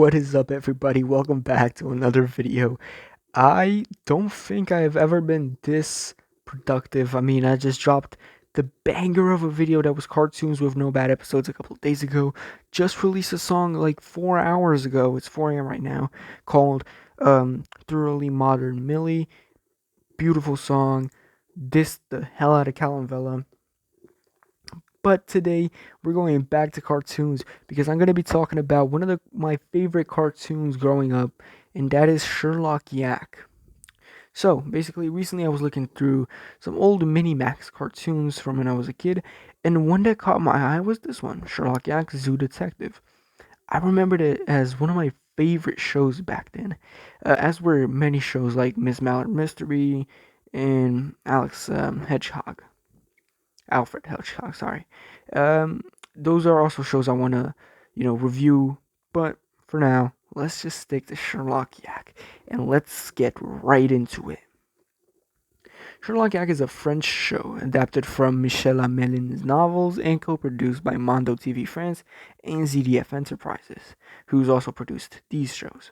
What is up, everybody? Welcome back to another video. I don't think I have ever been this productive. I just dropped the banger of a video that was cartoons with no bad episodes a couple of days ago. Just released a song like 4 hours ago. It's 4 a.m. right now, called Thoroughly Modern Millie. Beautiful song. Dissed the hell out of Calavella. But today we're going back to cartoons because I'm going to be talking about one of my favorite cartoons growing up, and that is Sherlock Yack. So basically, recently I was looking through some old Minimax cartoons from when I was a kid, and one that caught my eye was this one, Sherlock Yack Zoo Detective. I remembered it as one of my favorite shows back then, as were many shows like Miss Mallard Mystery and Alex Hedgehog. Alfred Hitchcock, sorry. Um, those are also shows I want to, review. But for now, let's just stick to Sherlock Yack and let's get right into it. Sherlock Yack is a French show adapted from Michel Amelin's novels and co-produced by Mondo TV France and ZDF Enterprises, who's also produced these shows.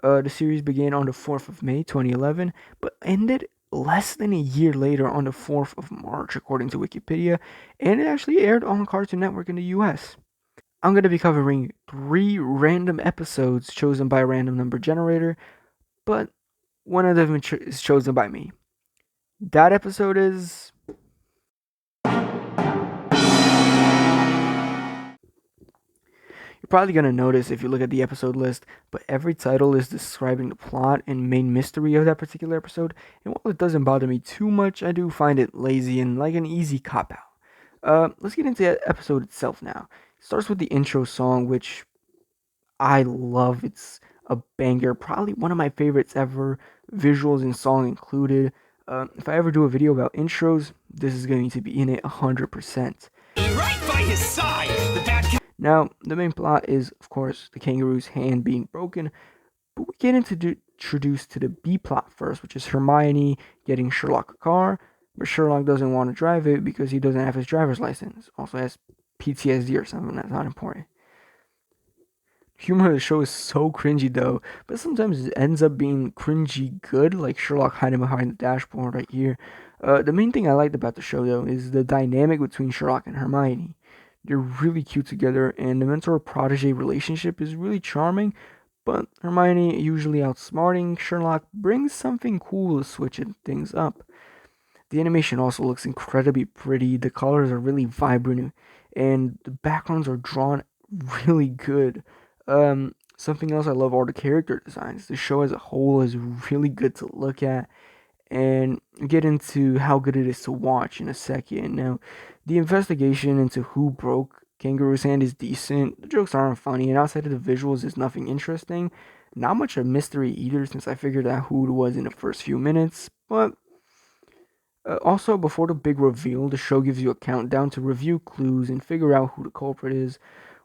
The series began on the 4th of May 2011, but ended less than a year later on the 4th of March, according to Wikipedia, and it actually aired on Cartoon Network in the US. I'm going to be covering 3 random episodes chosen by a random number generator, but one of them is chosen by me. That episode is You're probably going to notice if you look at the episode list, but every title is describing the plot and main mystery of that particular episode, and while it doesn't bother me too much, I do find it lazy and like an easy cop-out. Let's get into the episode itself now. It starts with the intro song, which I love. It's a banger, probably one of my favorites ever, visuals and song included. If I ever do a video about intros, this is going to be in it 100%. Right by his side, the bad. Now, the main plot is, of course, the kangaroo's hand being broken, but we get introduced to the B plot first, which is Hermione getting Sherlock a car, but Sherlock doesn't want to drive it because he doesn't have his driver's license. Also has PTSD or something that's not important. Humor of the show is so cringy though, but sometimes it ends up being cringy good, like Sherlock hiding behind the dashboard right here. The main thing I liked about the show though is the dynamic between Sherlock and Hermione. They're really cute together, and the mentor protege relationship is really charming. But Hermione, usually outsmarting Sherlock, brings something cool to switch things up. The animation also looks incredibly pretty. The colors are really vibrant, and the backgrounds are drawn really good. Something else I love are the character designs. The show as a whole is really good to look at, and get into how good it is to watch in a second. Now, the investigation into who broke Kangaroo's hand is decent. The jokes aren't funny, and outside of the visuals, there's nothing interesting. Not much of a mystery either, since I figured out who it was in the first few minutes. But also, before the big reveal, the show gives you a countdown to review clues and figure out who the culprit is,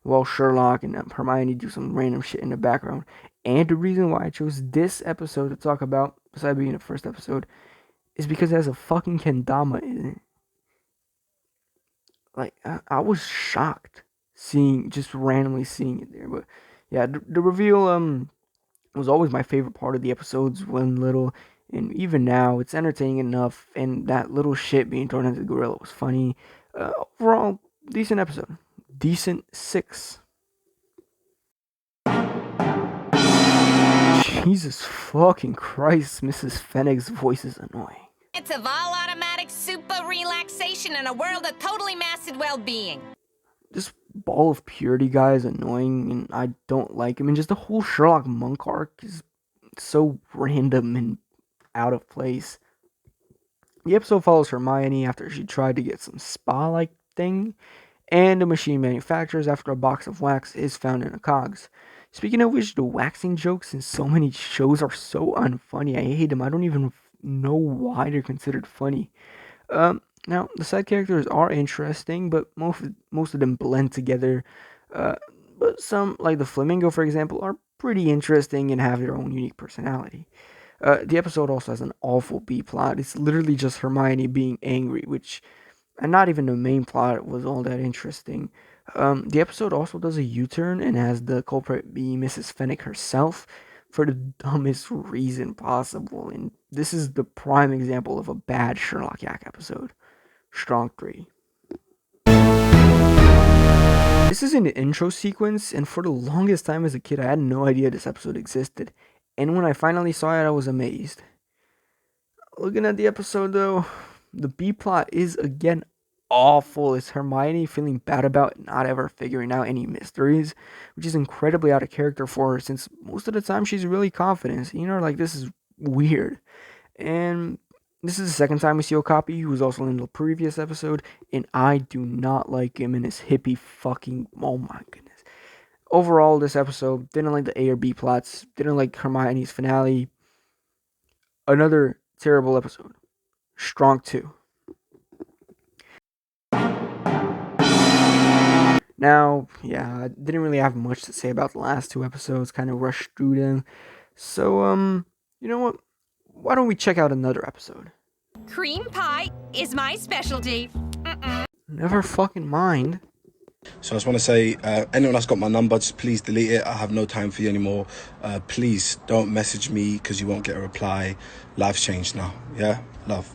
while Sherlock and Hermione do some random shit in the background. And the reason why I chose this episode to talk about, besides being the first episode, is because it has a fucking kendama in it. Like, I was shocked just randomly seeing it there. But yeah, the reveal was always my favorite part of the episodes when little, and even now it's entertaining enough. And that little shit being thrown into the gorilla was funny. Overall, decent episode, decent 6. Jesus fucking Christ, Mrs. Fennec's voice is annoying. It's of all automatic super relaxation in a world of totally mastered well-being. This ball of purity guy is annoying, and I don't like him. And just the whole Sherlock Monk arc is so random and out of place. The episode follows Hermione after she tried to get some spa-like thing, and the machine manufactures after a box of wax is found in a cogs. Speaking of which, the waxing jokes in so many shows are so unfunny. I hate them. I don't even know why they're considered funny. Now the side characters are interesting, but most of them blend together. Uh, but some, like the flamingo, for example, are pretty interesting and have their own unique personality. The episode also has an awful B plot. It's literally just Hermione being angry, which, and not even the main plot was all that interesting. The episode also does a U-turn and has the culprit be Mrs. Fennec herself for the dumbest reason possible. And this is the prime example of a bad Sherlock Yack episode. Strong 3. This is an intro sequence, and for the longest time as a kid, I had no idea this episode existed. And when I finally saw it, I was amazed. Looking at the episode though, the B plot is again awful. It's Hermione feeling bad about not ever figuring out any mysteries, which is incredibly out of character for her since most of the time she's really confident. You know, like this is weird. And this is the second time we see Okapi, who was also in the previous episode, and I do not like him and his hippie fucking. Oh my goodness. Overall, this episode didn't like the A or B plots, didn't like Hermione's finale. Another terrible episode. Strong 2. Now, yeah, I didn't really have much to say about the last two episodes, kind of rushed through them. So, you know what? Why don't we check out another episode? Cream pie is my specialty. Never fucking mind. So I just want to say, anyone that's got my number, just please delete it. I have no time for you anymore. Please don't message me because you won't get a reply. Life's changed now. Yeah? Love.